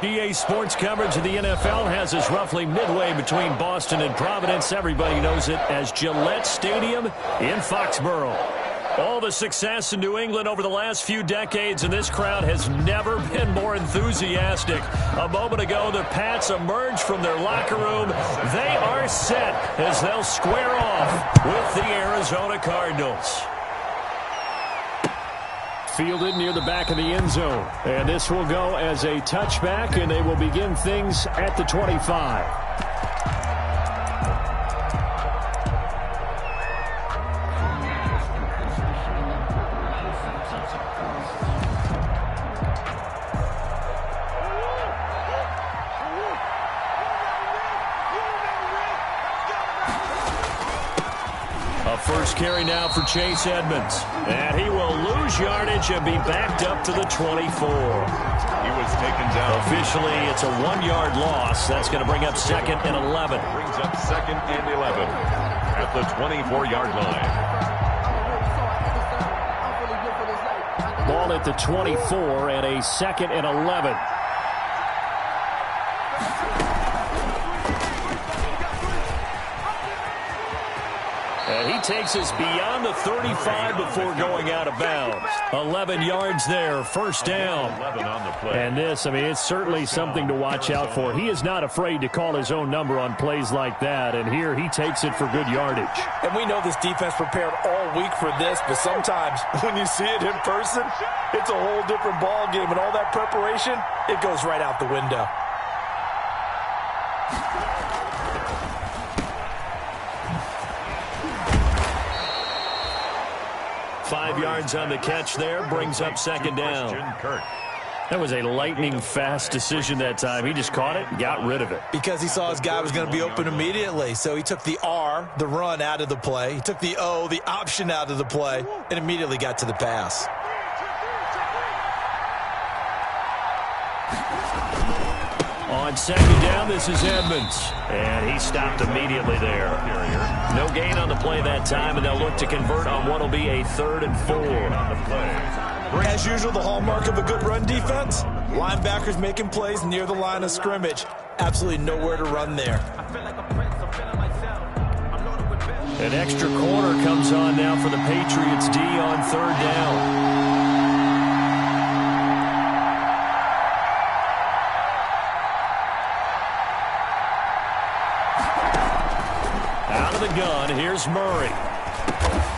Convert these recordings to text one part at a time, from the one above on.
EA Sports coverage of the NFL has us roughly midway between Boston and Providence. Everybody knows it as Gillette Stadium in Foxborough. All the success in New England over the last few decades, and this crowd has never been more enthusiastic. A moment ago, the Pats emerged from their locker room. They are set as they'll square off with the Arizona Cardinals. Fielded near the back of the end zone. And this will go as a touchback, and they will begin things at the 25. First carry now for Chase Edmonds. And he will lose yardage and be backed up to the 24. He was taken down. Officially, it's a 1-yard loss. That's going to bring up 2nd and 11. Brings up 2nd and 11 at the 24-yard line. Ball at the 24 and a 2nd and 11. And he takes us beyond the 35 before going out of bounds. 11 yards there, first down. 11 on the play. And this, I mean, it's certainly something to watch out for. He is not afraid to call his own number on plays like that. And here he takes it for good yardage. And we know this defense prepared all week for this, but sometimes when you see it in person, it's a whole different ball game. And all that preparation, it goes right out the window. Five yards on the catch there, brings up 2nd down. That was a lightning-fast decision that time. He just caught it and got rid of it. Because he saw his guy was going to be open immediately. So he took the R, the run, out of the play. He took the O, the option, out of the play, and immediately got to the pass. On 2nd down, this is Edmonds. And he stopped immediately there. No gain on the play that time, and they'll look to convert on what will be a 3rd and 4. As usual, the hallmark of a good run defense, linebackers making plays near the line of scrimmage. Absolutely nowhere to run there. An extra corner comes on now for the Patriots D on 3rd down. Gun. Here's Murray.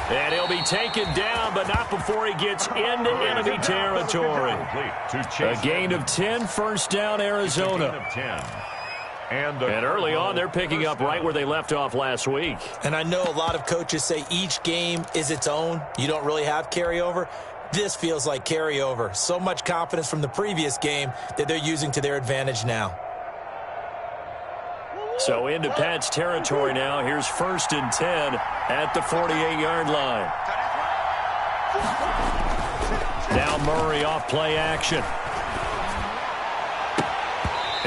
And he'll be taken down, but not before he gets into enemy territory. A gain of 10, first down, Arizona. And early on, they're picking up right where they left off last week. And I know a lot of coaches say each game is its own. You don't really have carryover. This feels like carryover. So much confidence from the previous game that they're using to their advantage now. So into Pat's territory now. Here's 1st and 10 at the 48-yard line. Now Murray off play action.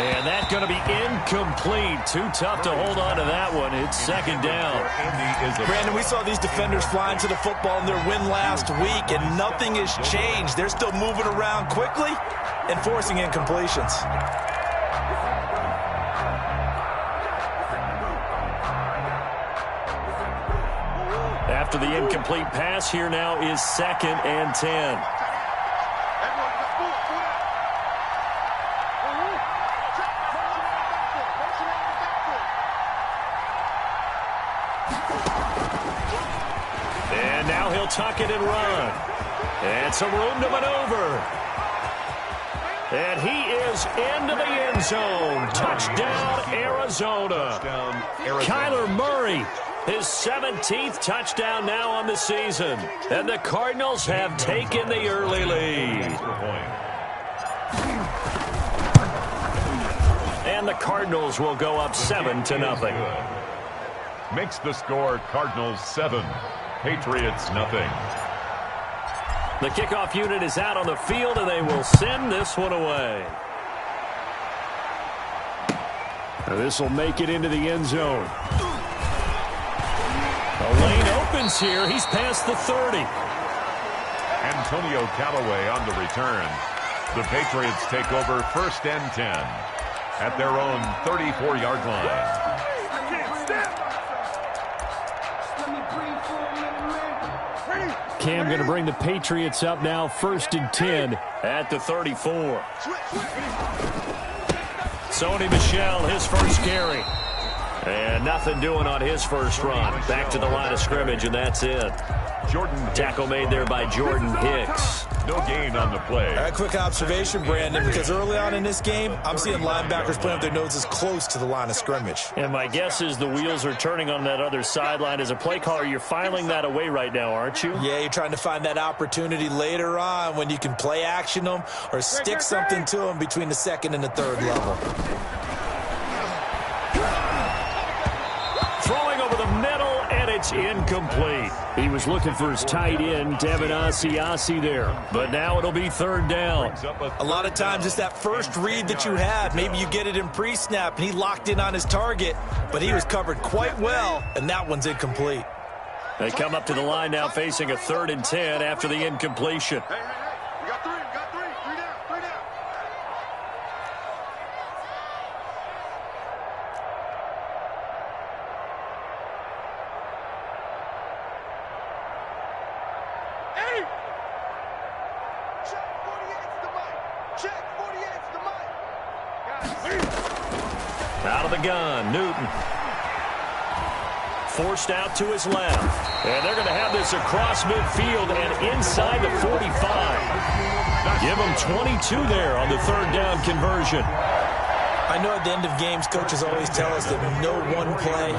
And that's going to be incomplete. Too tough to hold on to that one. It's 2nd down. Brandon, we saw these defenders flying to the football in their win last week, and nothing has changed. They're still moving around quickly and forcing incompletions. After the incomplete pass, here now is 2nd and 10. And now he'll tuck it and run. And some room to maneuver. And he is into the end zone. Touchdown, Arizona. Kyler Murray. His 17th touchdown now on the season. And the Cardinals have taken the early lead. And the Cardinals will go up 7-0. Makes the score Cardinals 7, Patriots nothing. The kickoff unit is out on the field, and they will send this one away. This will make it into the end zone. The lane opens here. He's past the 30. Antonio Callaway on the return. The Patriots take over 1st and 10 at their own 34-yard line. Cam going to bring the Patriots up now, 1st and 10 at the 34. Sony Michel, his first carry. And nothing doing on his first run. Back to the line of scrimmage, and that's it. Tackle made there by Jordan Hicks. No gain on the play. A quick observation, Brandon, because early on in this game, I'm seeing linebackers playing with their noses close to the line of scrimmage. And my guess is the wheels are turning on that other sideline. As a play caller, you're filing that away right now, aren't you? Yeah, you're trying to find that opportunity later on when you can play action them or stick something to them between the 2nd and the 3rd level. Throwing over the middle, and it's incomplete. He was looking for his tight end, Devin Asiasi there. But now it'll be 3rd down. A lot of times it's that first read that you have. Maybe you get it in pre-snap, and he locked in on his target, but he was covered quite well, and that one's incomplete. They come up to the line now facing a 3rd and 10 after the incompletion. Hey, we got 3 down. Out of the gun, Newton. Forced out to his left. And they're going to have this across midfield and inside the 45. Give them 22 there on the 3rd down conversion. I know at the end of games, coaches always tell us that no one play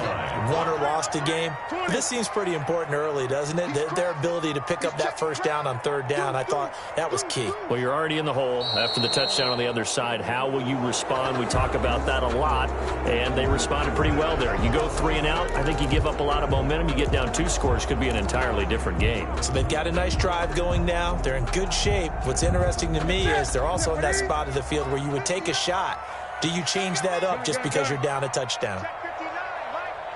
won or lost a game. But this seems pretty important early, doesn't it? Their ability to pick up that 1st down on 3rd down, I thought that was key. Well, you're already in the hole after the touchdown on the other side. How will you respond? We talk about that a lot, and they responded pretty well there. You go 3 and out, I think you give up a lot of momentum. You get down 2 scores, could be an entirely different game. So they've got a nice drive going now. They're in good shape. What's interesting to me is they're also in that spot of the field where you would take a shot. Do you change that up just because you're down a touchdown?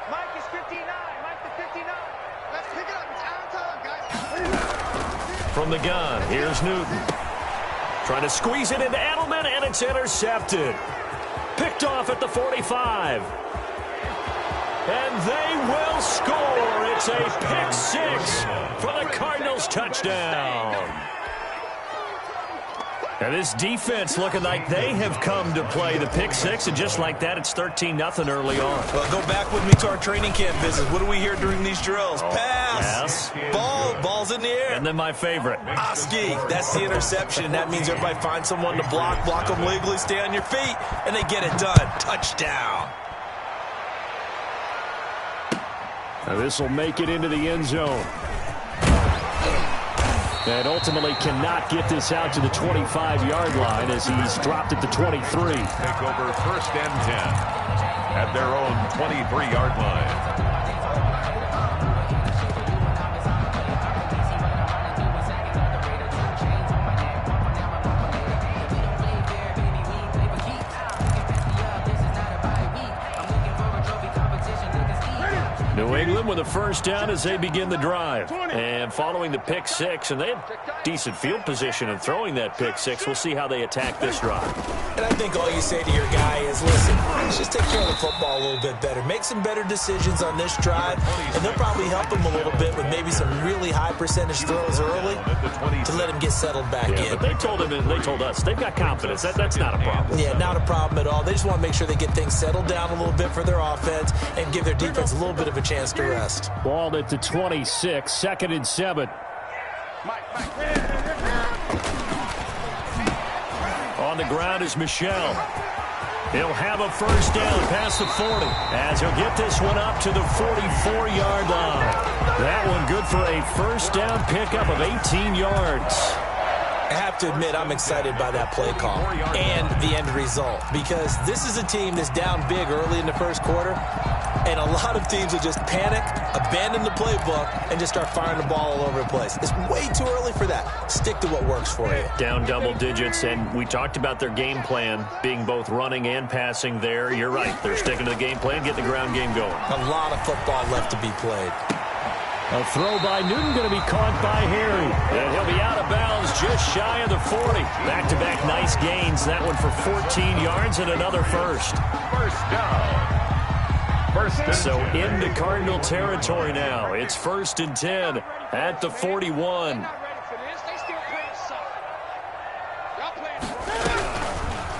Mike is 59. Mike the 59. Let's pick it up. It's our time, guys. From the gun, here's Newton. Trying to squeeze it into Edelman, and it's intercepted. Picked off at the 45. And they will score. It's a pick 6 for the Cardinals touchdown. And this defense looking like they have come to play the pick 6, and just like that, it's 13-0 early on. Well, go back with me to our training camp visit. What do we hear during these drills? Pass. Ball's in the air. And then my favorite. Oski, that's the interception. That means everybody finds someone to block them legally, stay on your feet, and they get it done. Touchdown. Now this will make it into the end zone. And ultimately cannot get this out to the 25-yard line as he's dropped at the 23. Take over 1st and 10 at their own 23-yard line. New England with a 1st down as they begin the drive. And following the pick 6, and they have decent field position in throwing that pick 6. We'll see how they attack this drive. And I think all you say to your guy is, listen, let's just take care of the football a little bit better. Make some better decisions on this drive, and they'll probably help him a little bit with maybe some really high percentage throws early to let him get settled back in. But they told him and they told us they've got confidence. That's not a problem. Yeah, not a problem at all. They just want to make sure they get things settled down a little bit for their offense and give their defense a little bit of a chance to rest. Ball at the 26, 2nd and 7. On the ground is Michel. He'll have a 1st down past the 40 as he'll get this one up to the 44-yard line. That one good for a 1st down pickup of 18 yards. I have to admit, I'm excited by that play call and the end result, because this is a team that's down big early in the 1st quarter, and a lot of teams will just panic, abandon the playbook, and just start firing the ball all over the place. It's way too early for that. Stick to what works for you. Down double digits, and we talked about their game plan being both running and passing there. You're right. They're sticking to the game plan, getting the ground game going. A lot of football left to be played. A throw by Newton going to be caught by Harry. And he'll be out of bounds just shy of the 40. Back-to-back nice gains. That one for 14 yards and another first. First down. First and So 10. into Cardinal territory now. It's 1st and 10 at the 41. Not ready for this. They still playing soft. Y'all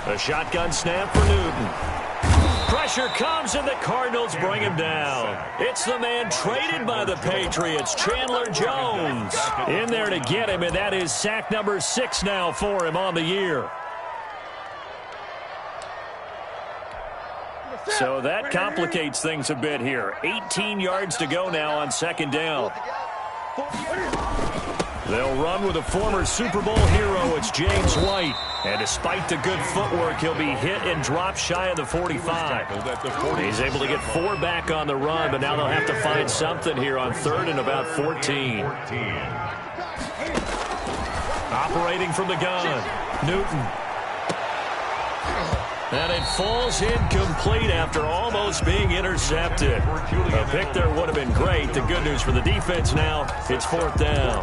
playing. A shotgun snap for Newton. Pressure comes, and the Cardinals bring him down. It's the man traded by the Patriots, Chandler Jones, in there to get him, and that is sack number 6 now for him on the year. So that complicates things a bit here. 18 yards to go now on 2nd down. They'll run with a former Super Bowl hero. It's James White. And despite the good footwork, he'll be hit and dropped shy of the 45. He's able to get 4 back on the run, but now they'll have to find something here on 3rd and about 14. Operating from the gun, Newton. And it falls incomplete after almost being intercepted. A pick there would have been great. The good news for the defense now, it's 4th down.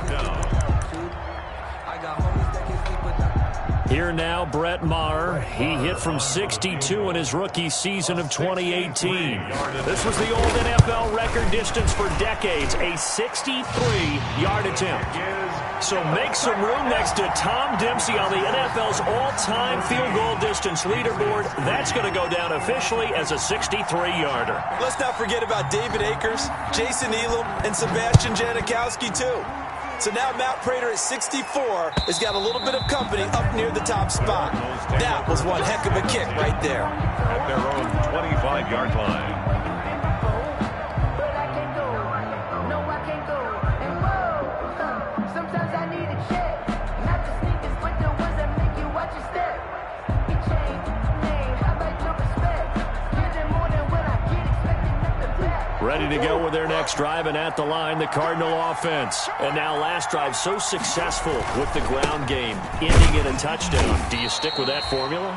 Here now, Brett Maher. He hit from 62 in his rookie season of 2018. This was the old NFL record distance for decades, a 63-yard attempt. So make some room next to Tom Dempsey on the NFL's all-time field goal distance leaderboard. That's going to go down officially as a 63-yarder. Let's not forget about David Akers, Jason Elam, and Sebastian Janikowski, too. So now Matt Prater at 64 has got a little bit of company up near the top spot. That was one heck of a kick right there. At their own 25-yard line. Ready to go with their next drive, and at the line, the Cardinal offense. And now last drive so successful with the ground game, ending in a touchdown. Do you stick with that formula?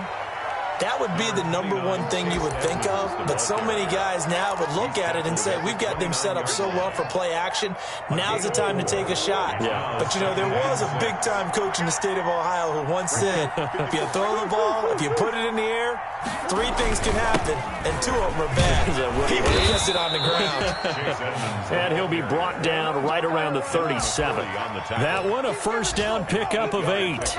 That would be the #1 thing you would think of, but so many guys now would look at it and say, we've got them set up so well for play action, now's the time to take a shot. Yeah. But, you know, there was a big-time coach in the state of Ohio who once said, if you throw the ball, if you put it in the air, 3 things can happen, and 2 of them are bad. He would have kept it on the ground. And he'll be brought down right around the 37. That one, a first down pickup of 8.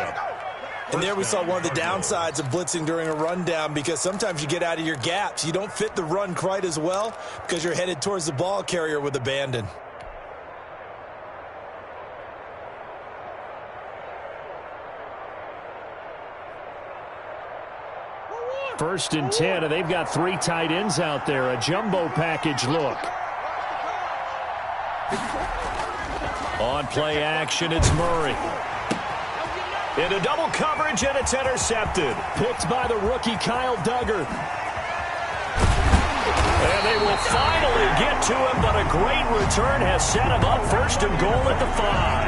And there we saw one of the downsides of blitzing during a rundown, because sometimes you get out of your gaps. You don't fit the run quite as well because you're headed towards the ball carrier with abandon. First and 10, and they've got 3 tight ends out there. A jumbo package look. On play action, it's Murray. Into double coverage, and it's intercepted. Picked by the rookie Kyle Duggar. And they will finally get to him, but a great return has set him up 1st and goal at the 5.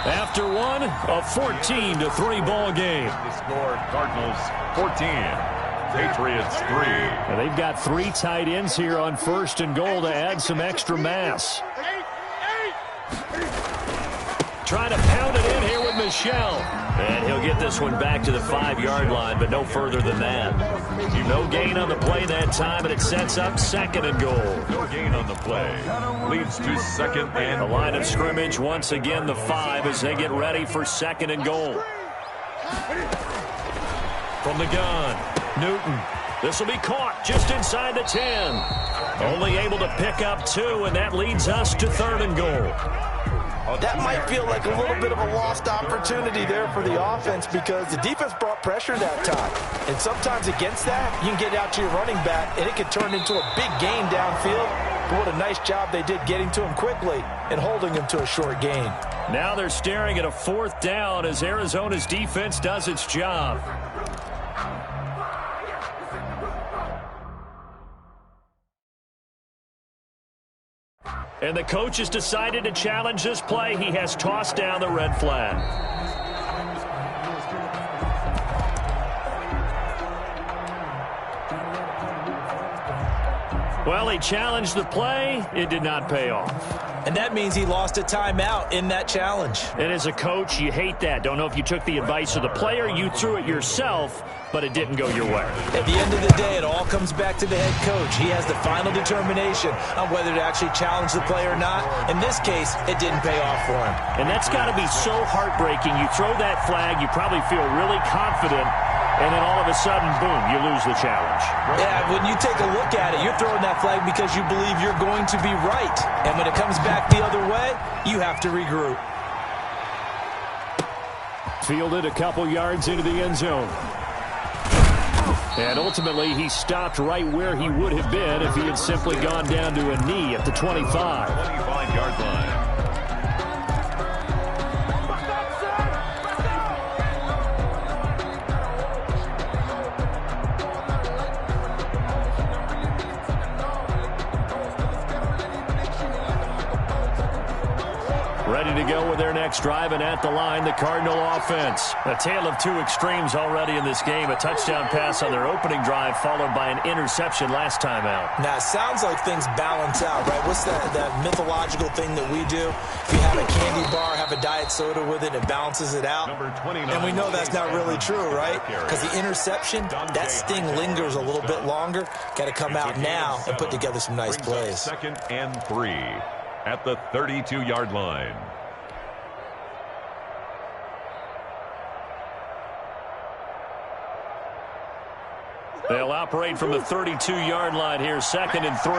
After one, a 14-3 ball game. The score, Cardinals 14, Patriots 3. And they've got 3 tight ends here on 1st and goal to add some extra mass. Trying to pound it in here with Michel. And he'll get this one back to the 5-yard line, but no further than that. No gain on the play that time, and it sets up 2nd and goal. No gain on the play. Leads to 2nd and The line of scrimmage, once again, the 5 as they get ready for 2nd and goal. From the gun, Newton. This will be caught just inside the 10. Only able to pick up 2, and that leads us to 3rd and goal. That might feel like a little bit of a lost opportunity there for the offense, because the defense brought pressure that time. And sometimes against that, you can get out to your running back, and it can turn into a big gain downfield. But what a nice job they did getting to him quickly and holding him to a short gain. Now they're staring at a 4th down as Arizona's defense does its job. And the coach has decided to challenge this play. He has tossed down the red flag. Well, he challenged the play. It did not pay off. And that means he lost a timeout in that challenge. And as a coach, you hate that. Don't know if you took the advice of the player, you threw it yourself, but it didn't go your way. At the end of the day, it all comes back to the head coach. He has the final determination on whether to actually challenge the play or not. In this case, it didn't pay off for him. And that's got to be so heartbreaking. You throw that flag, you probably feel really confident, and then all of a sudden, boom, you lose the challenge. Yeah, when you take a look at it, you're throwing that flag because you believe you're going to be right. And when it comes back the other way, you have to regroup. Fielded a couple yards into the end zone. And ultimately, he stopped right where he would have been if he had simply gone down to a knee at the 25. 25-yard line. Ready to go with their next drive, and at the line, the Cardinal offense. A tale of two extremes already in this game. A touchdown pass on their opening drive, followed by an interception last time out. Now, it sounds like things balance out, right? What's that mythological thing that we do? If you have a candy bar, have a diet soda with it, it balances it out. Number 29. And we know that's not really true, right? Because the interception, that sting lingers a little bit longer. Got to come out now and put together some nice plays. 2nd and 3 at the 32-yard line. They'll operate from the 32-yard line here, 2nd and 3.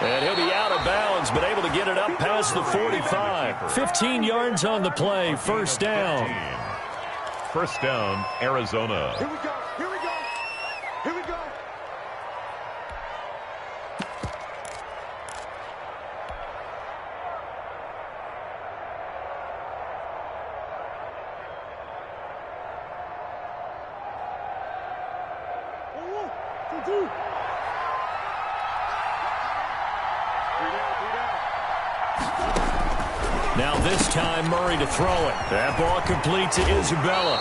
And he'll be out of bounds, but able to get it up past the 45. 15 yards on the play, first down. First down, Arizona. Here we go. Here we go. Here we go. Now this time, Murray to throw it. That ball complete to Isabella.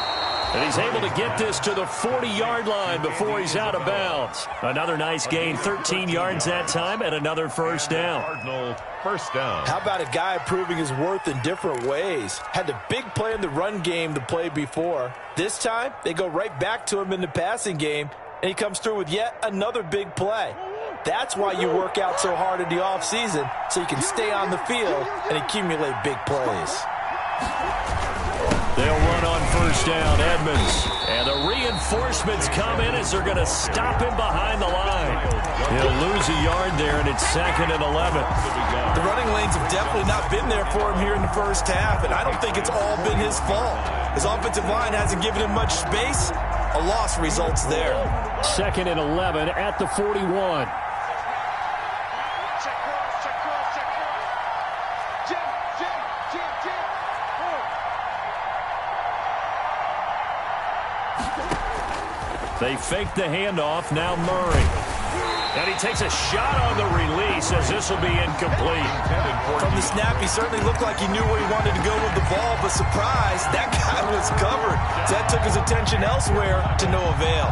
And he's able to get this to the 40-yard line before he's out of bounds. Another nice gain, 13 yards that time, and another first down. Cardinal first down. How about a guy proving his worth in different ways? Had the big play in the run game the play before. This time, they go right back to him in the passing game, and he comes through with yet another big play. That's why you work out so hard in the offseason, so you can stay on the field and accumulate big plays. They'll run on first down, Edmonds. And the reinforcements come in as they're going to stop him behind the line. He'll lose a yard there, and it's 2nd and 11. The running lanes have definitely not been there for him here in the first half, and I don't think it's all been his fault. His offensive line hasn't given him much space. A loss results there. 2nd and 11 at the 41. They fake the handoff, now Murray. And he takes a shot on the release as this will be incomplete. From the snap, he certainly looked like he knew where he wanted to go with the ball, but surprise, that guy was covered. So that took his attention elsewhere to no avail.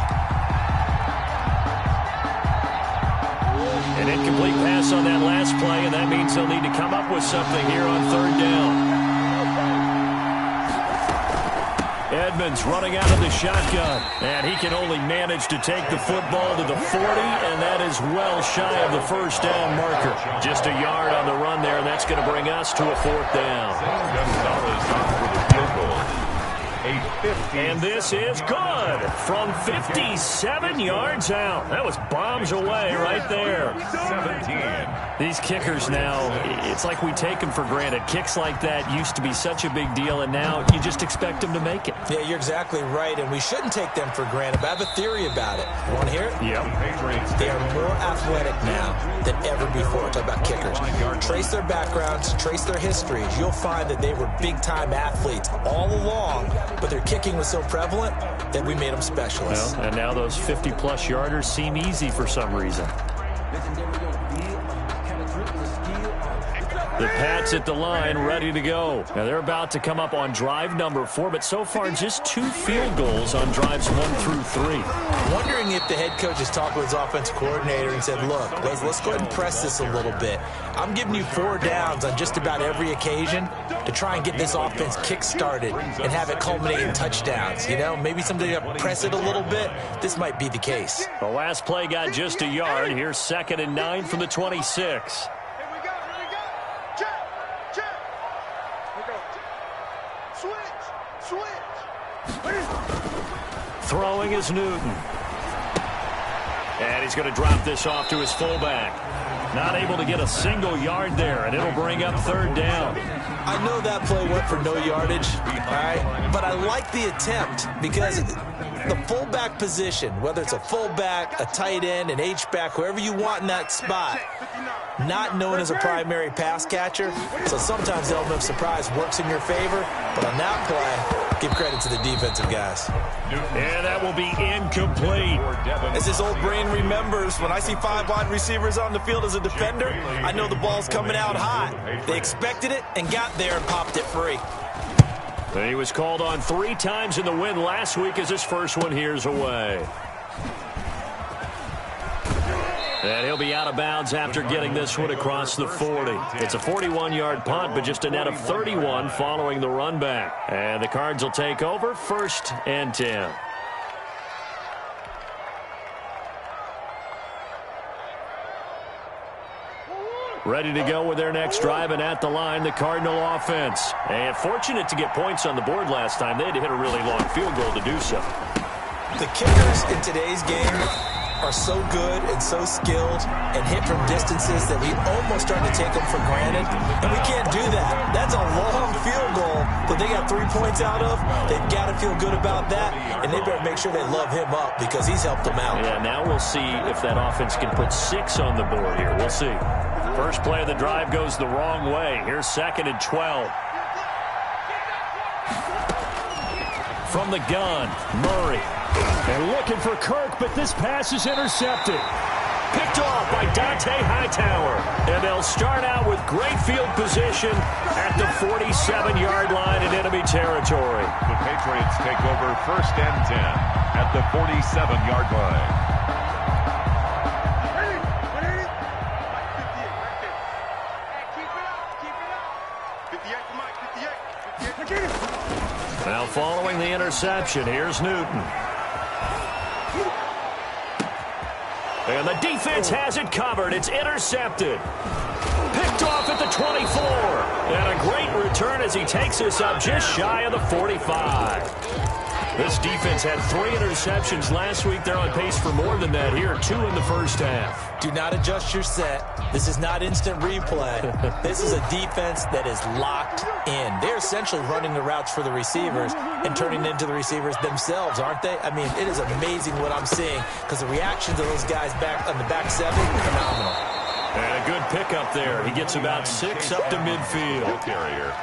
An incomplete pass on that last play, and that means they'll need to come up with something here on third down. Edmonds running out of the shotgun, and he can only manage to take the football to the 40, and that is well shy of the first down marker. Just a yard on the run there, and that's going to bring us to a fourth down. And this is good from 57 yards out. That was bombs away right there. 17. These kickers now, it's like we take them for granted. Kicks like that used to be such a big deal, and now you just expect them to make it. Yeah, you're exactly right, and we shouldn't take them for granted. But I have a theory about it. You want to hear it? Yep. They are more athletic now than ever before. Talk about kickers. Trace their backgrounds, trace their histories. You'll find that they were big-time athletes all along, but their kicking was so prevalent that we made them specialists. Well, and now those 50-plus yarders seem easy for some reason. The Pats at the line, ready to go. Now they're about to come up on drive number 4, but so far just 2 field goals on drives 1 through 3. Wondering if the head coach has talked with his offensive coordinator and said, look, let's go ahead and press this a little bit. I'm giving you 4 downs on just about every occasion to try and get this offense kick-started and have it culminate in touchdowns. You know, maybe somebody to press it a little bit. This might be the case. The last play got just a yard. Here's 2nd and 9 from the 26. Throwing is Newton. And he's going to drop this off to his fullback. Not able to get a single yard there, and it'll bring up 3rd down. I know that play went for no yardage, all right? But I like the attempt because the fullback position, whether it's a fullback, a tight end, an H-back, whoever you want in that spot, not known as a primary pass catcher. So sometimes the element of surprise works in your favor. But on that play, give credit to the defensive guys. And that will be incomplete. As his old brain remembers, when I see 5 wide receivers on the field as a defender, I know the ball's coming out hot. They expected it and got there and popped it free. And he was called on 3 times in the win last week as his first one here's away. And he'll be out of bounds after getting this one across the 40. It's a 41-yard punt, but just a net of 31 following the run back. And the Cards will take over, 1st and 10. Ready to go with their next drive, and at the line, the Cardinal offense. And fortunate to get points on the board last time. They had to hit a really long field goal to do so. The kickers in today's game are so good and so skilled and hit from distances that we almost start to take them for granted. And we can't do that. That's a long field goal that they got 3 points out of. They've got to feel good about that, and they better make sure they love him up because he's helped them out. Yeah, now we'll see if that offense can put 6 on the board here. We'll see. First play of the drive goes the wrong way. Here's 2nd and 12. From the gun, Murray. And looking for Kirk, but this pass is intercepted. Picked off by Dante Hightower. And they'll start out with great field position at the 47-yard line in enemy territory. The Patriots take over 1st and 10 at the 47-yard line. Now following the interception, here's Newton. And the defense has it covered. It's intercepted. Picked off at the 24. And a great return as he takes this up just shy of the 45. This defense had 3 interceptions last week. They're on pace for more than that here. 2 in the first half. Do not adjust your set. This is not instant replay. This is a defense that is locked in. They're essentially running the routes for the receivers and turning into the receivers themselves, aren't they? I mean, it is amazing what I'm seeing because the reaction to those guys back on the back 7, phenomenal. And a good pickup there. He gets about 6 up to midfield. Carrier.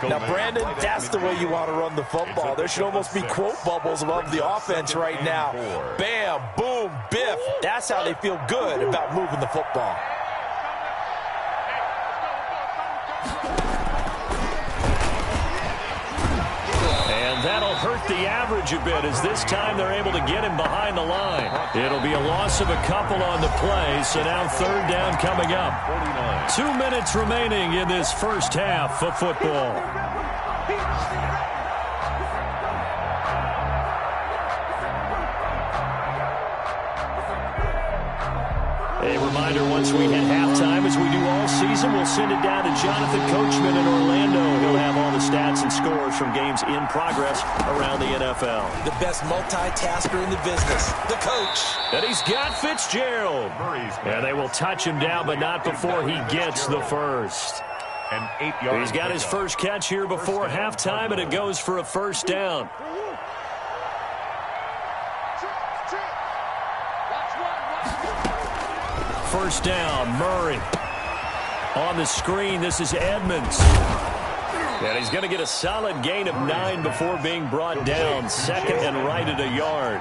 Now, Brandon, that's the way you want to run the football. There should almost be quote bubbles above the offense right now. Bam, boom, biff. That's how they feel good about moving the football. And that'll hurt the average a bit as this time they're able to get him behind the line. It'll be a loss of a couple on the play, so now 3rd down coming up. 2 minutes remaining in this first half of football. A reminder, once we hit halftime, as we do all season, we'll send it down to Jonathan Coachman in Orlando. He'll have all the stats and scores from games in progress around the NFL. The best multitasker in the business, the coach. And he's got Fitzgerald. And they will touch him down, but not before he gets the first. An 8-yard. He's got his first catch here before halftime, and it goes for a 1st down. First down, Murray. On the screen, this is Edmonds. And he's going to get a solid gain of 9 before being brought down. 2nd and right at a yard.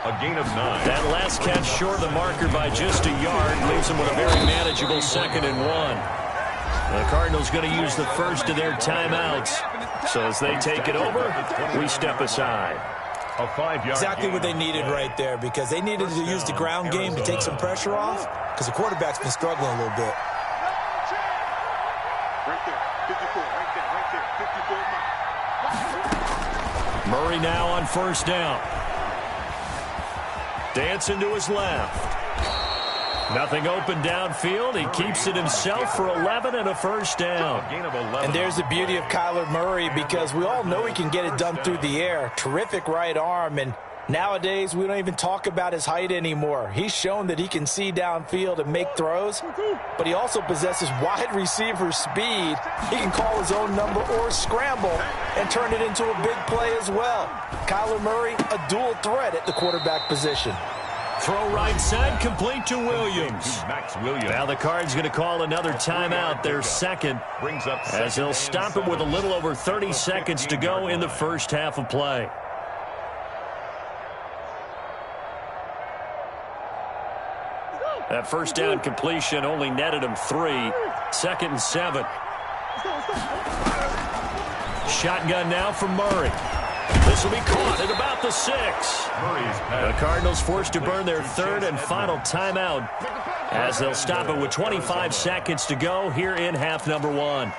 A gain of 9. That last catch short of the marker by just a yard leaves him with a very manageable 2nd and 1. The Cardinals going to use the first of their timeouts. So as they take it over, we step aside. A 5-yard Exactly what they needed right there, because they needed to use the ground game to take some pressure off, because the quarterback's been struggling a little bit. Right there, 54, right there, 54. Murray now on first down. Dancing to his left. Nothing open downfield. He keeps it himself for 11 and a first down. And there's the beauty of Kyler Murray, because we all know he can get it done through the air. Terrific right arm, and nowadays we don't even talk about his height anymore. He's shown that he can see downfield and make throws, but he also possesses wide receiver speed. He can call his own number or scramble and turn it into a big play as well. Kyler Murray, a dual threat at the quarterback position. Throw right side, complete to Williams. Now the Cards going to call another timeout, their second, as they'll stop it with a little over 30 seconds to go in the first half of play. That first down completion only netted him 3. 2nd and 7. Shotgun now from Murray. This will be caught at about the 6. The Cardinals forced to burn their third and final timeout, as they'll stop it with 25 seconds to go here in half number 1.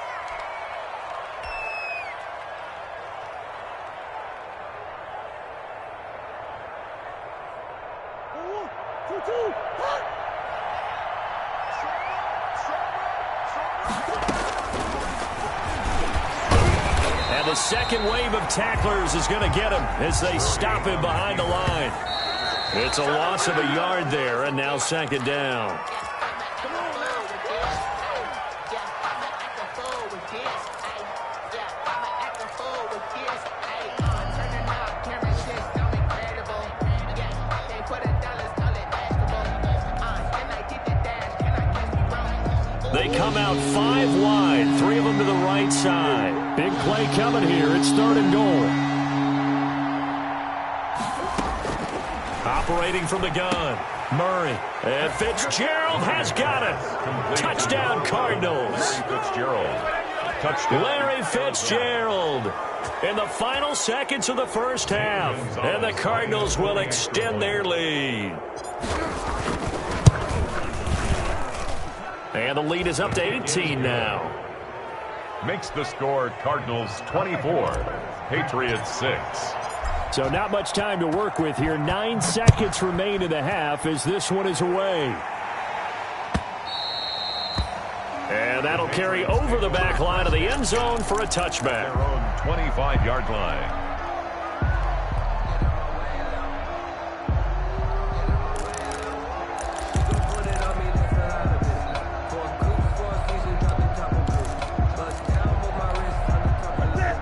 The second wave of tacklers is going to get him as they stop him behind the line. It's a loss of a yard there, and now second down. They come out 5 wide, 3 of them to the right side. Big play coming here. It's 3rd and goal. Operating from the gun, Murray. And Fitzgerald has got it. Touchdown, Cardinals. Larry Fitzgerald in the final seconds of the first half. And the Cardinals will extend their lead. And the lead is up to 18 now. Makes the score Cardinals 24, Patriots 6. So not much time to work with here. 9 seconds remain in the half as this one is away. And that'll carry over the back line of the end zone for a touchback. Their own 25-yard line.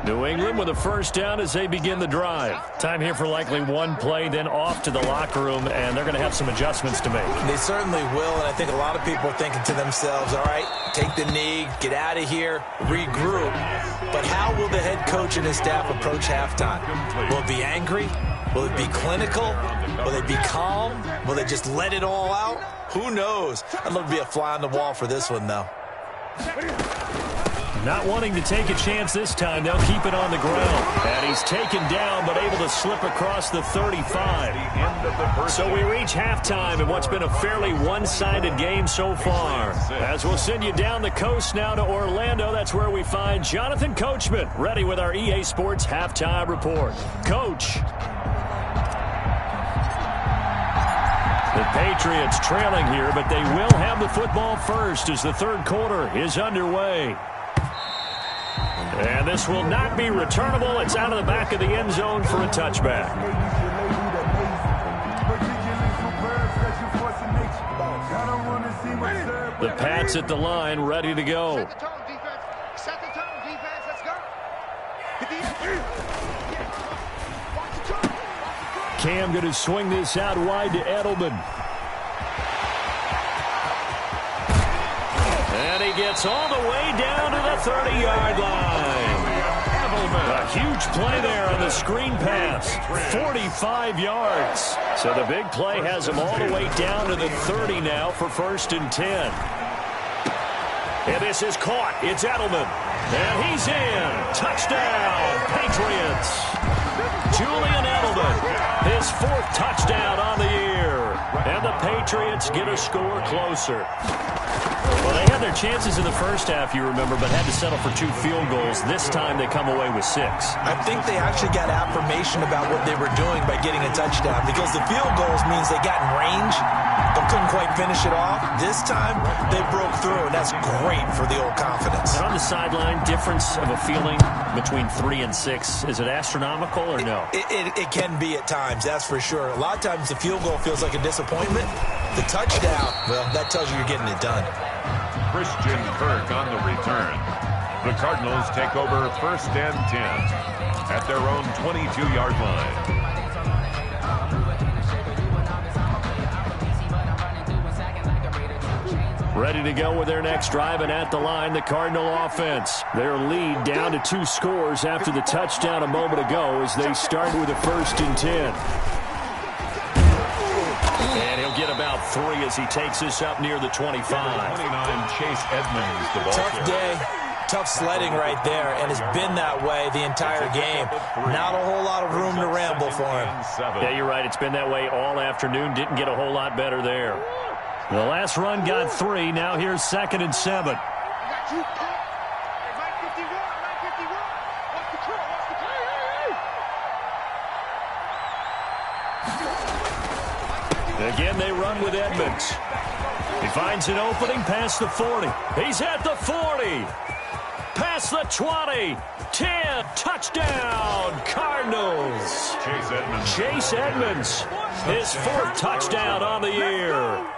New England with a first down as they begin the drive. Time here for likely one play, then off to the locker room, and they're going to have some adjustments to make. They certainly will, and I think a lot of people are thinking to themselves, all right, take the knee, get out of here, regroup. But how will the head coach and his staff approach halftime? Will it be angry? Will it be clinical? Will they be calm? Will they just let it all out? Who knows? I'd love to be a fly on the wall for this one, though. Not wanting to take a chance this time, they'll keep it on the ground. And he's taken down, but able to slip across the 35. So we reach halftime in what's been a fairly one-sided game so far. As we'll send you down the coast now to Orlando, that's where we find Jonathan Coachman, ready with our EA Sports Halftime Report. Coach. The Patriots trailing here, but they will have the football first as the third quarter is underway. And this will not be returnable. It's out of the back of the end zone for a touchback. The Pats at the line, ready to go. Set the tone, defense. Let's go. Cam going to swing this out wide to Edelman. And he gets all the way down to the 30-yard line. A huge play there on the screen pass. 45 yards. So the big play has him all the way down to the 30 now for 1st and 10. And this is caught. It's Edelman. And he's in. Touchdown, Patriots. Julian Edelman, his 4th touchdown on the year. And the Patriots get a score closer. Well, they had their chances in the first half, you remember, but had to settle for 2 field goals. This time they come away with 6. I think they actually got affirmation about what they were doing by getting a touchdown, because the field goals means they got in range but couldn't quite finish it off. This time they broke through, and that's great for the old confidence. And on the sideline, difference of a feeling between 3 and 6, is it astronomical or no? It can be at times, that's for sure. A lot of times the field goal feels like a disappointment. The touchdown, well, that tells you you're getting it done. Christian Kirk on the return. The Cardinals take over 1st and 10 at their own 22-yard line. Ready to go with their next drive, and at the line, the Cardinal offense. Their lead down to 2 scores after the touchdown a moment ago as they start with a 1st and 10. And he'll get about 3 as he takes this up near the 25. 29, Chase Edmonds, the ball Tough day, tough sledding right there, and it's been that way the entire game. Not a whole lot of room to ramble for him. Yeah, you're right. It's been that way all afternoon. Didn't get a whole lot better there. The last run got 3. Now here's 2nd and 7. Again, they run with Edmonds. He finds an opening past the 40. He's at the 40. Past the 20. 10. Touchdown, Cardinals. Chase Edmonds. His 4th touchdown on the year.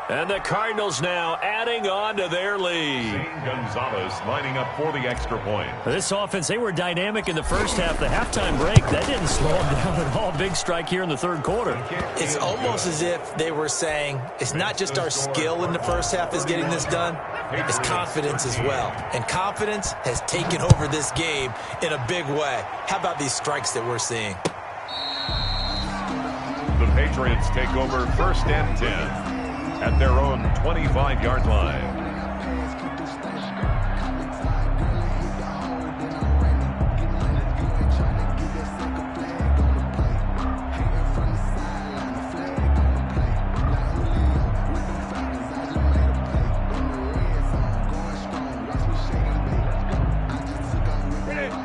And the Cardinals now adding on to their lead. Shane Gonzalez lining up for the extra point. This offense, they were dynamic in the first half. The halftime break, that didn't slow them down at all. Big strike here in the 3rd quarter. It's almost as if they were saying, it's not just our skill in the first half is getting this done, it's confidence as well. And confidence has taken over this game in a big way. How about these strikes that we're seeing? The Patriots take over 1st and 10 at their own 25-yard line.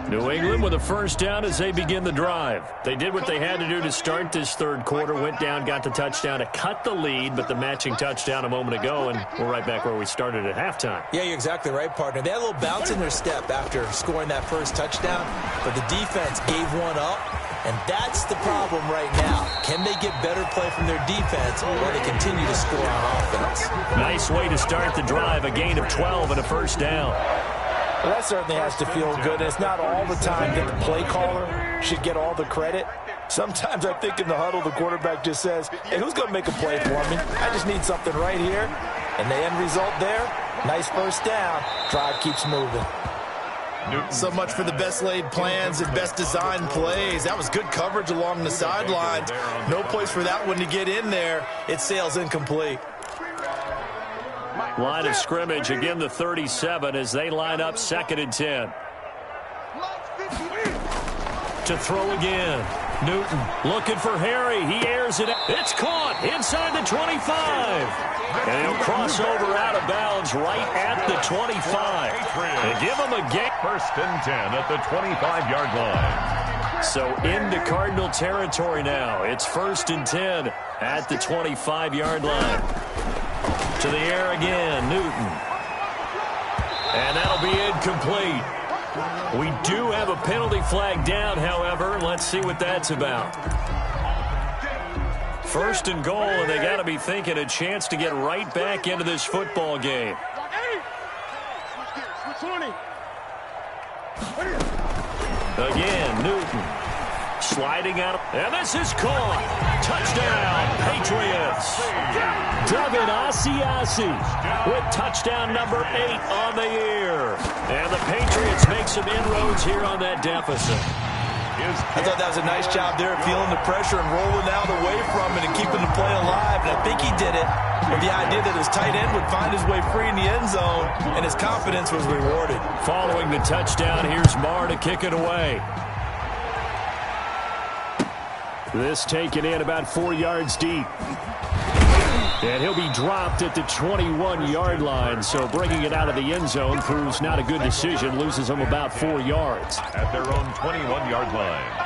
New England with a 1st down as they begin the drive. They did what they had to do to start this 3rd quarter. Went down, got the touchdown to cut the lead, but the matching touchdown a moment ago, and we're right back where we started at halftime. Yeah, you're exactly right, partner. They had a little bounce in their step after scoring that 1st touchdown, but the defense gave one up, and that's the problem right now. Can they get better play from their defense while they continue to score on offense? Nice way to start the drive, a gain of 12 and a 1st down. Well, that certainly has to feel good. It's not all the time that the play caller should get all the credit. Sometimes I think in the huddle, the quarterback just says, hey, who's going to make a play for me? I just need something right here. And the end result there, nice 1st down. Drive keeps moving. So much for the best laid plans and best designed plays. That was good coverage along the sideline. No place for that one to get in there. It sails incomplete. Line of scrimmage, again the 37 as they line up 2nd and 10. To throw again. Newton looking for Harry. He airs it. It's caught inside the 25. And he'll cross over out of bounds right at the 25. And give him a game. 1st and 10 at the 25-yard line. So into Cardinal territory now. It's 1st and 10 at the 25-yard line. To the air again, Newton. And that'll be incomplete. We do have a penalty flag down, however. Let's see what that's about. 1st and goal, and they got to be thinking a chance to get right back into this football game. Again, Newton. Sliding out. And this is caught. Touchdown, Patriots. David Asiasi with touchdown number 8 on the year. And the Patriots make some inroads here on that deficit. I thought that was a nice job there, feeling the pressure and rolling out away from it and keeping the play alive. And I think he did it with the idea that his tight end would find his way free in the end zone, and his confidence was rewarded. Following the touchdown, here's Marr to kick it away. This taken in about 4 yards deep. And he'll be dropped at the 21-yard line, so bringing it out of the end zone proves not a good decision, loses him about 4 yards. At their own 21-yard line.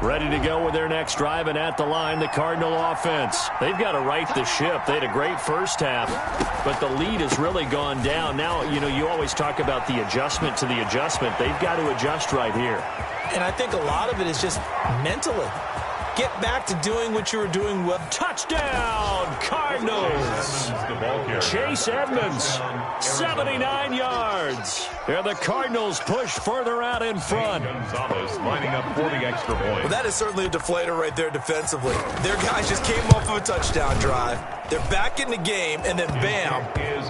Ready to go with their next drive, and at the line, the Cardinal offense. They've got to right the ship. They had a great first half, but the lead has really gone down. Now, you always talk about the adjustment to the adjustment. They've got to adjust right here. And I think a lot of it is just mentally. Get back to doing what you were doing well. Touchdown, Cardinals. Chase Edmonds, 79 yards. And the Cardinals push further out in front. Gonzalez lining up for the extra point. Well, that is certainly a deflator right there defensively. Their guys just came off of a touchdown drive. They're back in the game, and then bam,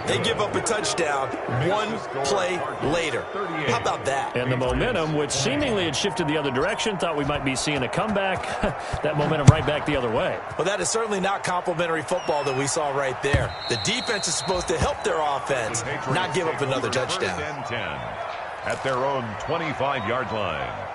they give up a touchdown one play later. How about that? And the momentum, which seemingly had shifted the other direction, thought we might be seeing a comeback. That momentum right back the other way. Well, that is certainly not complimentary football that we saw right there. The defense is supposed to help their offense, not give up another touchdown. 10 at their own 25-yard line.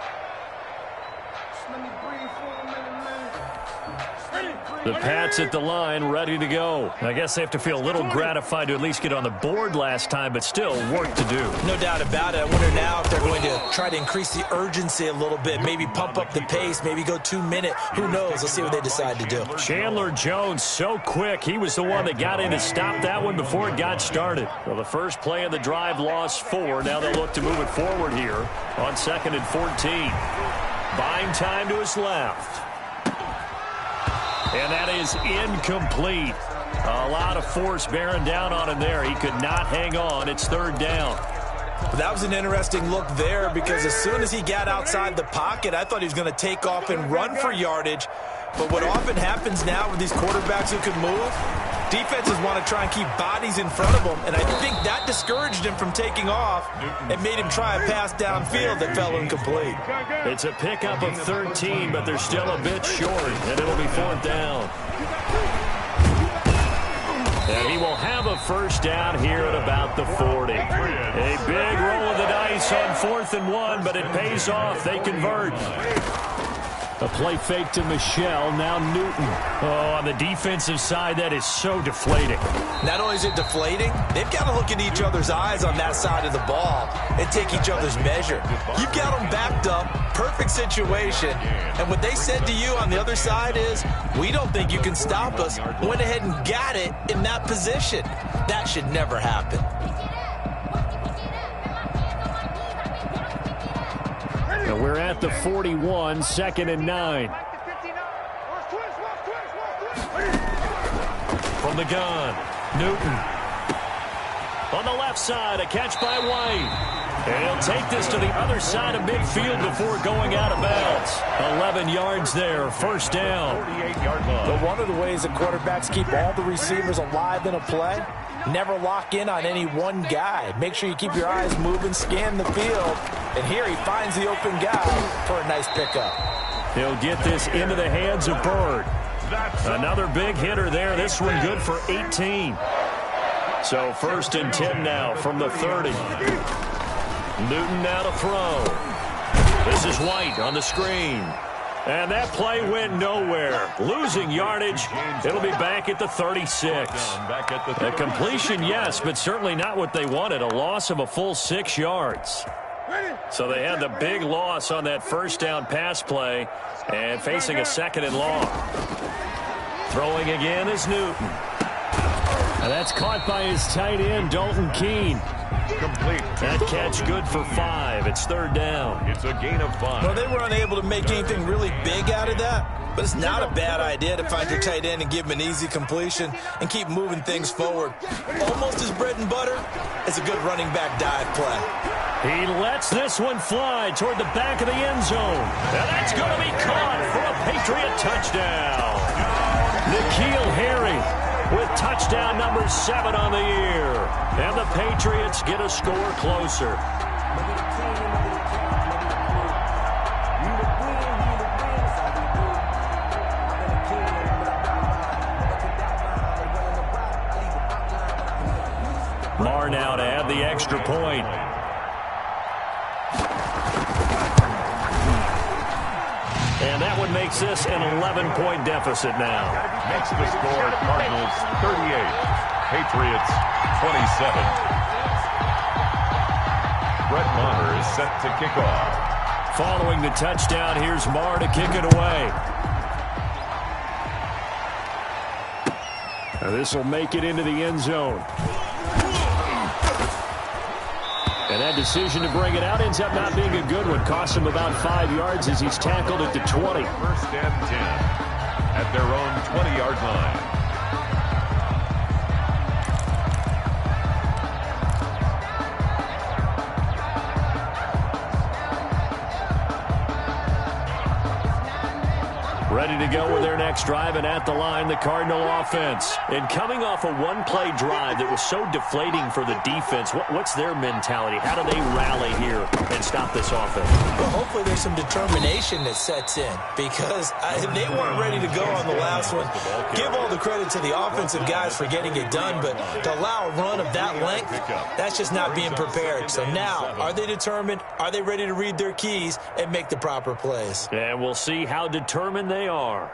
The Pats at the line, ready to go. I guess they have to feel a little gratified to at least get on the board last time, but still work to do. No doubt about it. I wonder now if they're going to try to increase the urgency a little bit, maybe pump up the pace, maybe go 2 minute. Who knows? Let's see what they decide to do. Chandler Jones, so quick. He was the one that got in to stop that one before it got started. Well, the first play of the drive lost 4. Now they'll look to move it forward here on 2nd and 14. Buying time to his left. And that is incomplete. A lot of force bearing down on him there. He could not hang on. It's 3rd down. That was an interesting look there because as soon as he got outside the pocket, I thought he was going to take off and run for yardage. But what often happens now with these quarterbacks who can move, defenses want to try and keep bodies in front of them, and I think that discouraged him from taking off and made him try a pass downfield that fell incomplete. It's a pickup of 13, but they're still a bit short, and it'll be 4th down. And he will have a first down here at about the 40. A big roll of the dice on 4th and 1, but it pays off. They convert. A play fake to Michelle, now Newton. Oh, on the defensive side, that is so deflating. Not only is it deflating, they've got to look in each other's eyes on that side of the ball and take each other's measure. You've got them backed up, perfect situation, and what they said to you on the other side is, we don't think you can stop us. Went ahead and got it in that position. That should never happen. And we're at the 41, 2nd and 9. From the gun, Newton. On the left side, a catch by White. And he'll take this to the other side of midfield before going out of bounds. 11 yards there, 1st down. 48-yard line. But one of the ways the quarterbacks keep all the receivers alive in a play, never lock in on any one guy. Make sure you keep your eyes moving, scan the field. And here he finds the open guy for a nice pickup. He'll get this into the hands of Bird. Another big hitter there. This one good for 18. So 1st and 10 now from the 30. Newton now to throw. This is White on the screen. And that play went nowhere. Losing yardage. It'll be back at the 36. A completion, yes, but certainly not what they wanted. A loss of a full 6 yards. So they had the big loss on that first down pass play and facing a 2nd and long. Throwing again is Newton. And that's caught by his tight end, Dalton Keene. Complete. That catch good for 5. It's 3rd down. It's a gain of 5. Well, they were unable to make anything really big out of that, but it's not a bad idea to find your tight end and give him an easy completion and keep moving things forward. Almost as bread and butter as a good running back dive play. He lets this one fly toward the back of the end zone. And that's going to be caught for a Patriot touchdown. N'Keal Harry with touchdown number 7 on the year. And the Patriots get a score closer. Marr now to add the extra point. And that one makes this an 11-point deficit now. Makes the score Cardinals 38, Patriots 27. Brett Maher is set to kick off. Following the touchdown, here's Marr to kick it away. Now this will make it into the end zone. And that decision to bring it out ends up not being a good one. Costs him about 5 yards as he's tackled at the 20. First and 10 at their own 20-yard line. Ready to go with their next drive, and at the line, the Cardinal offense. And coming off a one-play drive that was so deflating for the defense, what's their mentality? How do they rally here and stop this offense? Well, hopefully there's some determination that sets in, because they weren't ready to go on the last one. Give all the credit to the offensive guys for getting it done, but to allow a run of that length, that's just not being prepared. So now, are they determined? Are they ready to read their keys and make the proper plays? And we'll see how determined they are.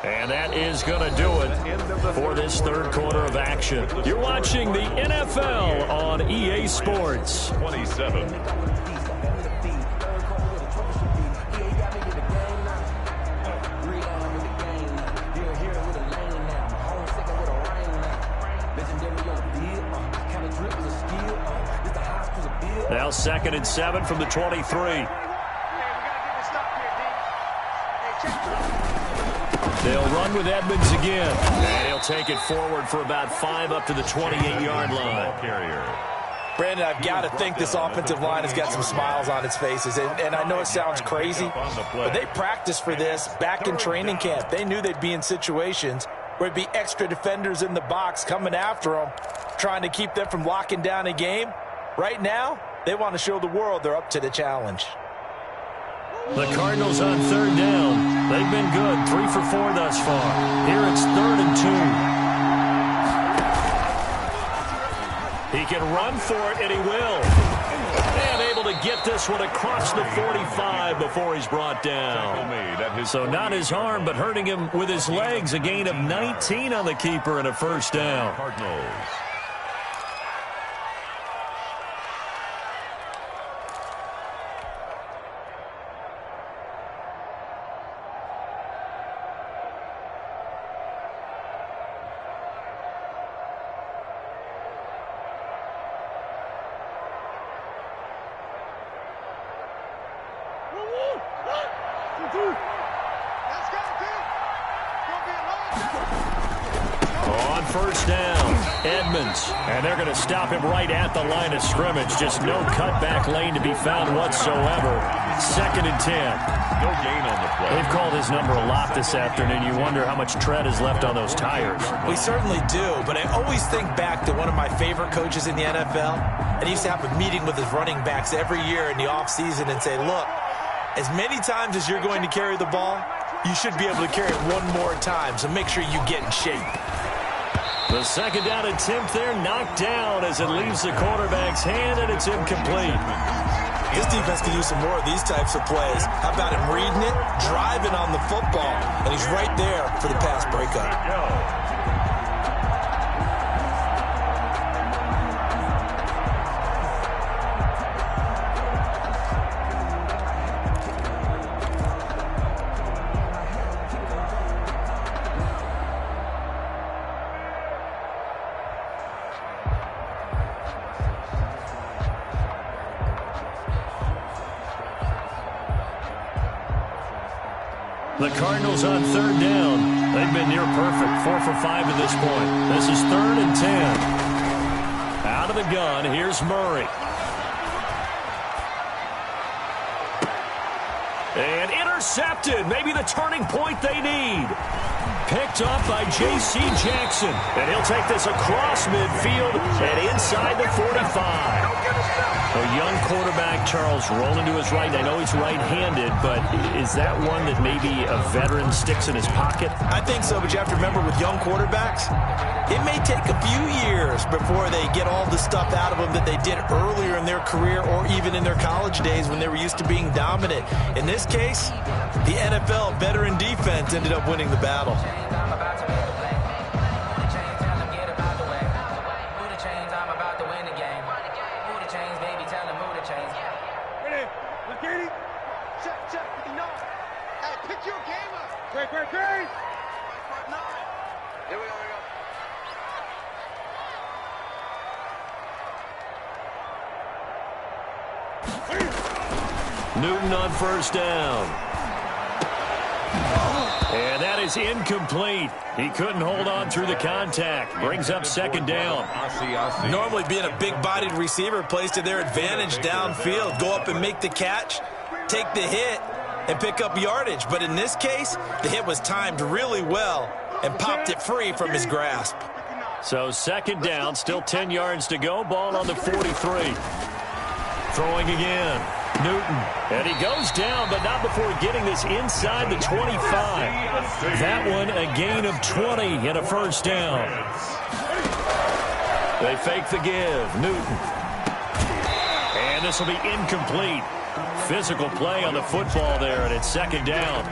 And that is going to do it for this third quarter of action. You're watching the NFL on EA Sports. 27. Now 2nd and 7 from the 23. They'll run with Edmonds again. And he'll take it forward for about 5 up to the 28-yard line. Brandon, I've got to think this offensive line has got some smiles on its faces. And I know it sounds crazy, but they practiced for this back in training camp. They knew they'd be in situations where there'd be extra defenders in the box coming after them, trying to keep them from locking down a game. Right now, they want to show the world they're up to the challenge. The Cardinals on 3rd down. They've been good, 3 for 4 thus far. Here it's 3rd and 2. He can run for it, and he will. And able to get this one across the 45 before he's brought down. So not his arm, but hurting him with his legs. A gain of 19 on the keeper and a first down. Cardinals. On 1st down, Edmonds. And they're going to stop him right at the line of scrimmage. Just no cutback lane to be found whatsoever. 2nd and 10. No gain on the play. They've called his number a lot this afternoon. You wonder how much tread is left on those tires. We certainly do, but I always think back to one of my favorite coaches in the NFL. And he used to have a meeting with his running backs every year in the offseason and say, look, as many times as you're going to carry the ball, you should be able to carry it one more time, so make sure you get in shape. The second down attempt there knocked down as it leaves the quarterback's hand, and it's incomplete. This defense can use some more of these types of plays. How about him reading it, driving on the football, and he's right there for the pass breakup. The Cardinals on third down. They've been near perfect, 4 for 5 at this point. This is 3rd and 10. Out of the gun, here's Murray. And intercepted. Maybe the turning point they need. Picked up by J.C. Jackson. And he'll take this across midfield and inside the 45. A young quarterback, Charles, rolling to his right. I know he's right-handed, but is that one that maybe a veteran sticks in his pocket? I think so, but you have to remember with young quarterbacks, it may take a few years before they get all the stuff out of them that they did earlier in their career or even in their college days when they were used to being dominant. In this case, the NFL veteran defense ended up winning the battle. Newton on first down. And that is incomplete. He couldn't hold on through the contact. Brings up second down. Normally being a big-bodied receiver plays to their advantage downfield. Go up and make the catch, take the hit, and pick up yardage. But in this case, the hit was timed really well and popped it free from his grasp. So second down, still 10 yards to go. Ball on the 43. Throwing again. Newton. And he goes down, but not before getting this inside the 25. That one a gain of 20 and a first down. They fake the give. Newton. And this will be incomplete. Physical play on the football there, and it's second down.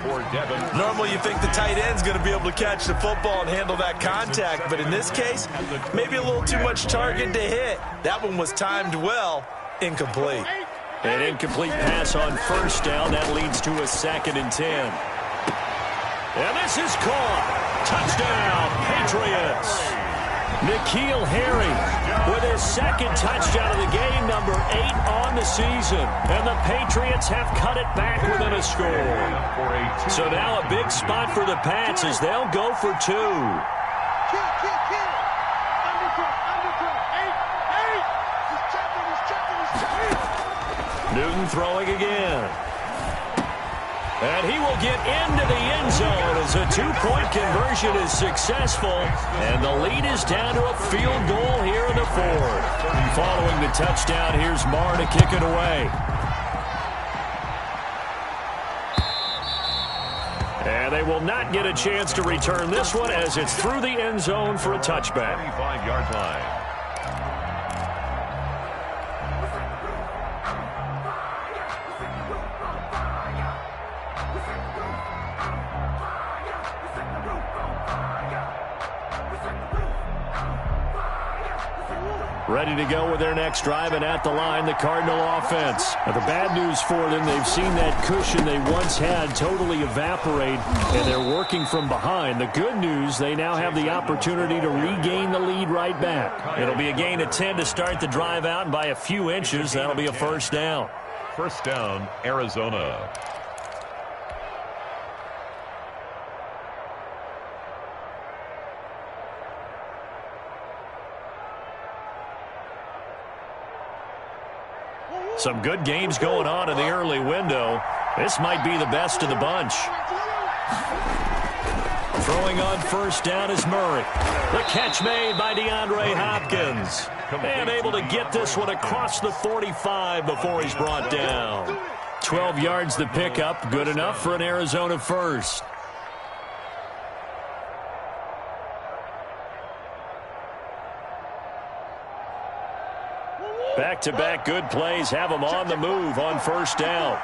Normally you think the tight end's going to be able to catch the football and handle that contact, but in this case, maybe a little too much target to hit. That one was timed well. Incomplete. An incomplete pass on first down. That leads to a 2nd and 10. And this is caught. Touchdown, Patriots. N'Keal Harry with his 2nd touchdown of the game, number 8 on the season. And the Patriots have cut it back within a score. So now a big spot for the Pats as they'll go for 2. Newton throwing again. And he will get into the end zone as a 2-point conversion is successful. And the lead is down to a field goal here in the 4th. Following the touchdown, here's Marr to kick it away. And they will not get a chance to return this one as it's through the end zone for a touchback. 25-yard line. Ready to go with their next drive, and at the line, the Cardinal offense. Now, the bad news for them, they've seen that cushion they once had totally evaporate, and they're working from behind. The good news, they now have the opportunity to regain the lead right back. It'll be a gain of 10 to start the drive out, and by a few inches, that'll be a first down. First down, Arizona. Some good games going on in the early window. This might be the best of the bunch. Throwing on first down is Murray. The catch made by DeAndre Hopkins. And able to get this one across the 45 before he's brought down. 12 yards the pickup. Good enough for an Arizona first. Back-to-back good plays have them on the move on first down.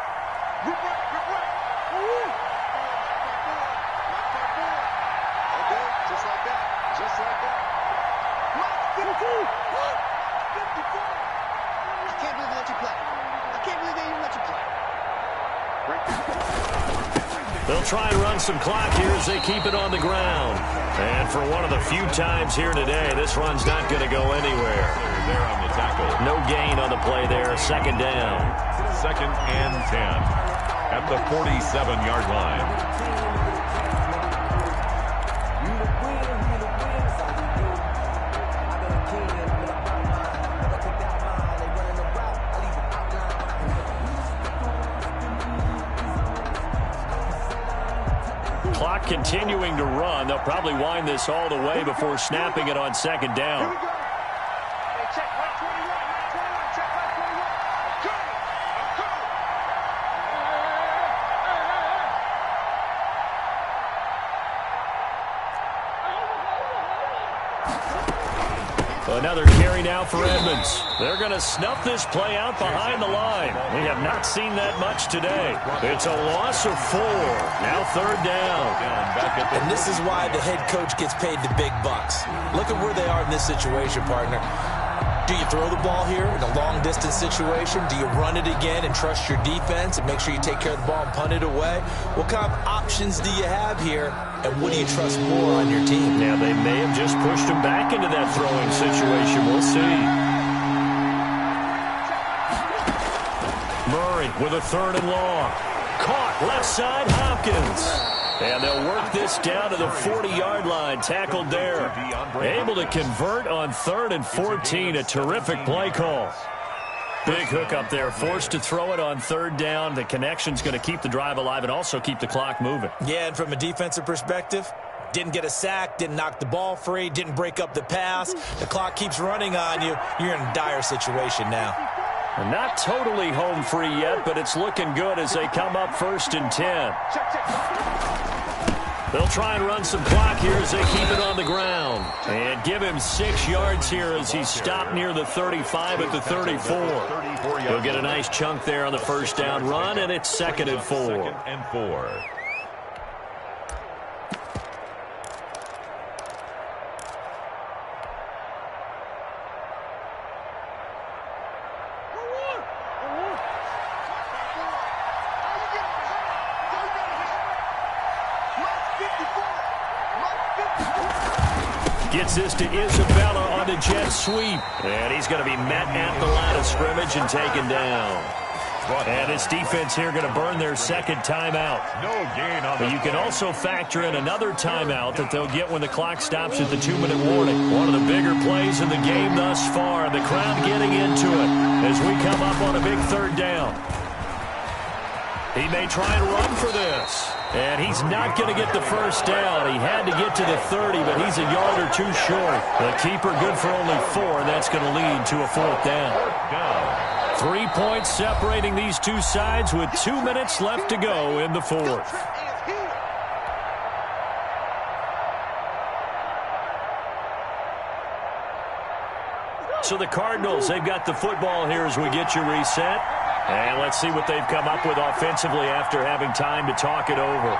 They'll try and run some clock here as they keep it on the ground. And for one of the few times here today, this run's not going to go anywhere. They're there on the tackle. No gain on the play there. Second down. 2nd and 10 at the 47-yard line. Clock continuing to run. They'll probably wind this all the way before snapping it on second down. Check 121, check 121. Another carry now for Edmonds. They're going to snuff this play out behind the line. We have not seen that much today. It's a loss of 4. Now third down. And this is why the head coach gets paid the big bucks. Look at where they are in this situation, partner. Do you throw the ball here in a long-distance situation? Do you run it again and trust your defense and make sure you take care of the ball and punt it away? What kind of options do you have here, and what do you trust more on your team? Yeah, they may have just pushed him back into that throwing situation. We'll see. Murray with a 3rd and long. Caught left side, Hopkins. And they'll work this down to the 40-yard line. Tackled there. Able to convert on 3rd and 14. A terrific play call. Big hook up there. Forced to throw it on 3rd down. The connection's going to keep the drive alive and also keep the clock moving. Yeah, and from a defensive perspective, didn't get a sack, didn't knock the ball free, didn't break up the pass. The clock keeps running on you. You're in a dire situation now. Not totally home free yet, but it's looking good as they come up 1st and 10. They'll try and run some clock here as they keep it on the ground. And give him 6 yards here as he's stopped near the 35 at the 34. He'll get a nice chunk there on the first down run, and it's 2nd and 4. 2nd and 4. Gets this to Isabella on the jet sweep. And he's going to be met at the line of scrimmage and taken down. And this defense here going to burn their 2nd timeout. No gain on the But you can also factor in another timeout that they'll get when the clock stops at the 2-minute warning. One of the bigger plays in the game thus far. The crowd getting into it as we come up on a big 3rd down. He may try and run for this. And he's not going to get the first down. He had to get to the 30, but he's a yard or 2 short. The keeper good for only 4, and that's going to lead to a 4th down. 3 points separating these two sides with 2 minutes left to go in the 4th. So the Cardinals, they've got the football here as we get you reset. And let's see what they've come up with offensively after having time to talk it over.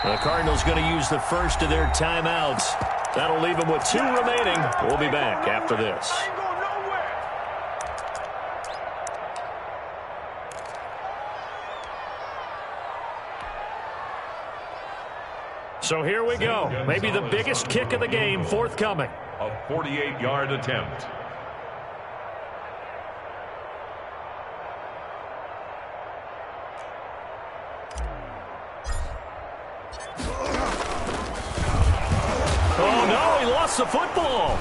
The Cardinals going to use the first of their timeouts. That'll leave them with 2 remaining. We'll be back after this. So here we go. Maybe the biggest kick of the game forthcoming. A 48-yard attempt. Oh, no, he lost the football.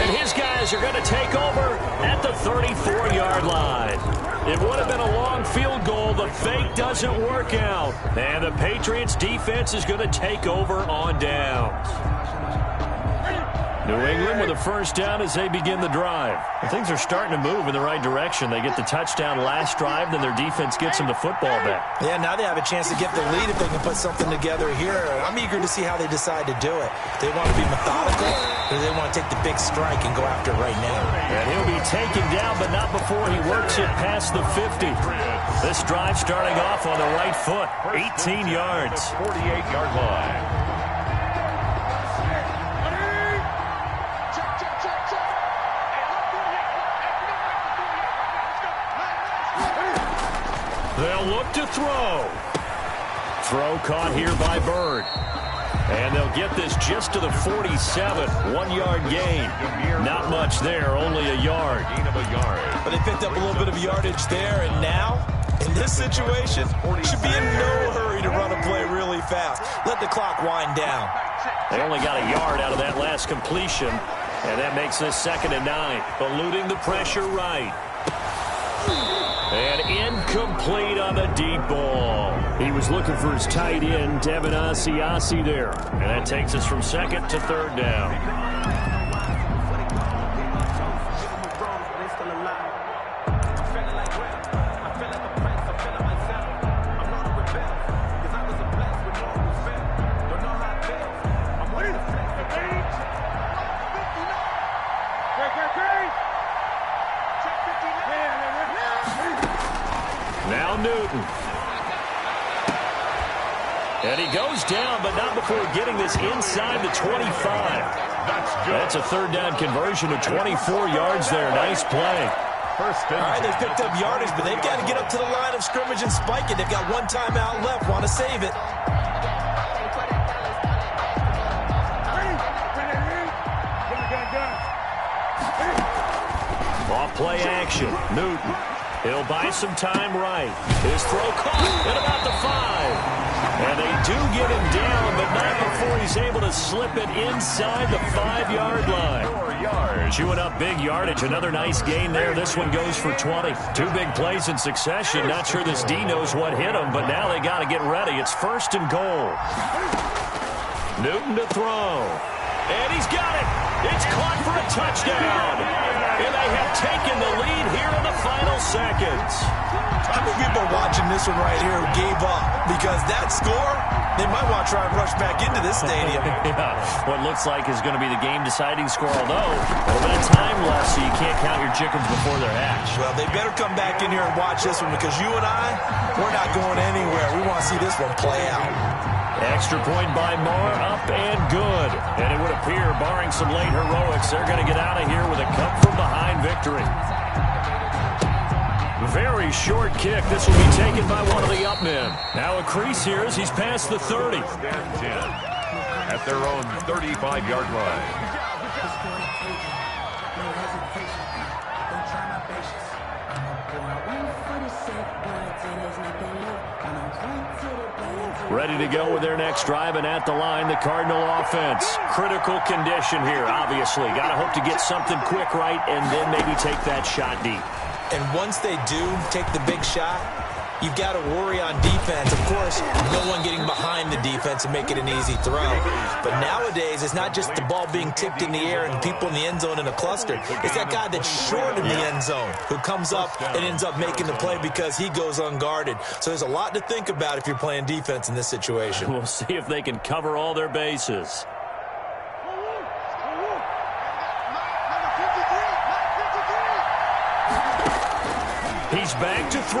And his guys are going to take over at the 34-yard line. It would have been a long field goal. The fake doesn't work out. And the Patriots defense is going to take over on downs. New England with a first down as they begin the drive. And things are starting to move in the right direction. They get the touchdown last drive, then their defense gets them the football back. Yeah, now they have a chance to get the lead if they can put something together here. I'm eager to see how they decide to do it. They want to be methodical, or they want to take the big strike and go after it right now. And he'll be taken down, but not before he works it past the 50. This drive starting off on the right foot, 18 yards. 48-yard line. They'll look to throw. Throw caught here by Bird. And they'll get this just to the 47. 1-yard gain. Not much there, only a yard. But they picked up a little bit of yardage there, and now, in this situation, should be in no hurry to run a play really fast. Let the clock wind down. They only got a yard out of that last completion, and that makes this 2nd and 9. Eluding the pressure right. And incomplete on the deep ball. He was looking for his tight end, Devin Asiasi there. And that takes us from 2nd to 3rd down. Now Newton. And he goes down, but not before getting this inside the 25. That's a 3rd down conversion of 24 yards there. Nice play. All right, they picked up yardage, but they've got to get up to the line of scrimmage and spike it. They've got one timeout left. Want to save it. Off play action. Newton. He'll buy some time right. His throw caught at about the 5. And they do get him down, but not before he's able to slip it inside the 5-yard line. Chewing up big yardage. Another nice gain there. This one goes for 20. 2 big plays in succession. Not sure this D knows what hit him, but now they got to get ready. It's 1st and goal. Newton to throw. And he's got it. It's caught for a touchdown. And they have taken the lead here in the final seconds. How many people are watching this one right here who gave up? Because that score, they might want to try and rush back into this stadium. Yeah, what looks like is going to be the game-deciding score, although a little bit of time left, so you can't count your chickens before they're hatched. Well, they better come back in here and watch this one, because you and I, we're not going anywhere. We want to see this one play out. Extra point by Marr, up and good. And it would appear, barring some late heroics, they're going to get out of here with a come-from-behind victory. Very short kick. This will be taken by one of the up men. Now a crease here as he's past the 30. At their own 35-yard line. Ready to go with their next drive, and at the line, the Cardinal offense. Critical condition here, obviously. Got to hope to get something quick right and then maybe take that shot deep. And once they do take the big shot, you've got to worry on defense. Of course, no one getting behind the defense and make it an easy throw. But nowadays, it's not just the ball being tipped in the air and people in the end zone in a cluster. It's that guy that's short in the end zone who comes up and ends up making the play because he goes unguarded. So there's a lot to think about if you're playing defense in this situation. We'll see if they can cover all their bases. He's back to throw.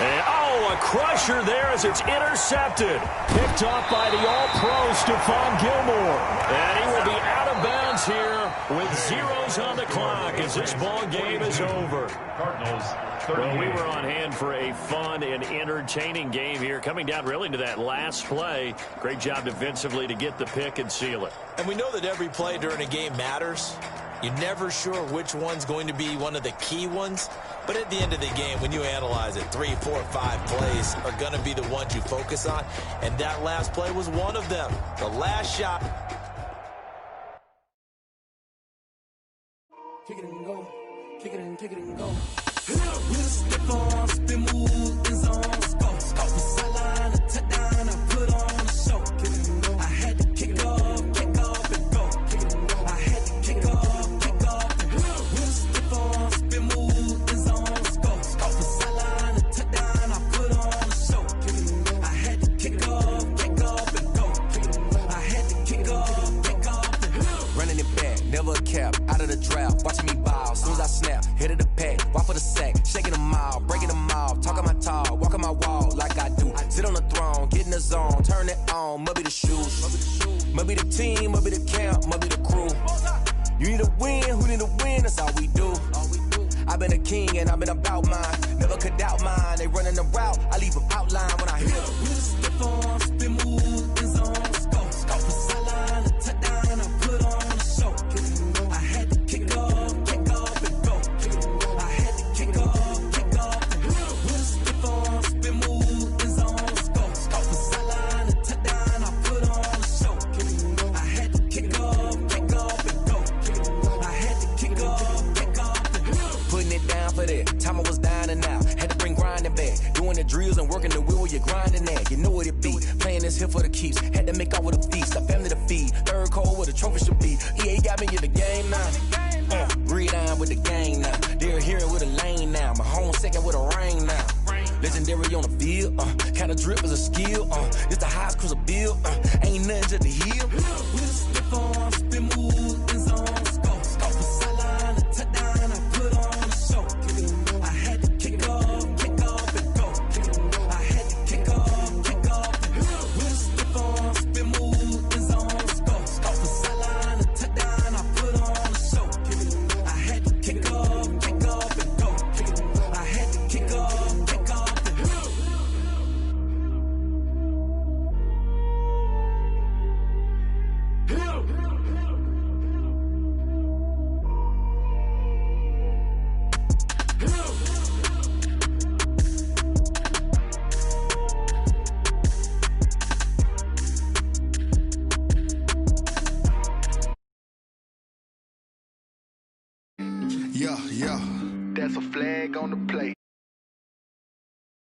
And, a crusher there as it's intercepted. Picked off by the all-pro Stephon Gilmore. And he will be out of bounds here with zeros on the clock as this ball game is over. Cardinals. Well, we were on hand for a fun and entertaining game here. Coming down really to that last play. Great job defensively to get the pick and seal it. And we know that every play during a game matters. You're never sure which one's going to be one of the key ones. But at the end of the game, when you analyze it, 3, 4, 5 plays are going to be the ones you focus on. And that last play was one of them. The last shot. Kick it and go. Kick it and go. We'll step on, spin, move, in zone, go. Off the sideline, a touchdown, I put on a show. Kick it and go. I had to kick off, kick turn it on, must be the shoes. Must be the team, must be the camp, must be the crew. You need a win, who need a win, that's all we do. I've been a king and I've been about mine. Never could doubt mine, they running the route, I leave them outline when I hit them. Step on, spin move, in zone, scope. For sideline, a touchdown, I put on a show. I had to kick off and go. I had to kick off and go. Step on, spin move, in zone, scope. For sideline, a touchdown, I put on a show. I had to kick off and go. I had to kick off and go. Putting it down for that. Time I was down and out. Had to bring grinding back. Doing the drills and working the wheel where you're grinding at. You know what it be. Playing this here for the keeps. Had to make out with a feast. A family to feed. Third cold where the trophy should be. EA got me in the game now. Gridiron with the gang now. They're hearing with a lane now. My home second with a rain now. Legendary on the field. Kind of drip is a skill. It's the highest cruiser bill. Ain't nothing just to heal. Step on, spin move, in zone, scope. For sideline, a touchdown, I put on a show. I had to kick off and go. I had to kick off and go. Step on, spin move, in zone, scope. For sideline, a touchdown, I put on a show. I had to kick off and go. I had to kick off and go. Yeah, that's a flag on the plate.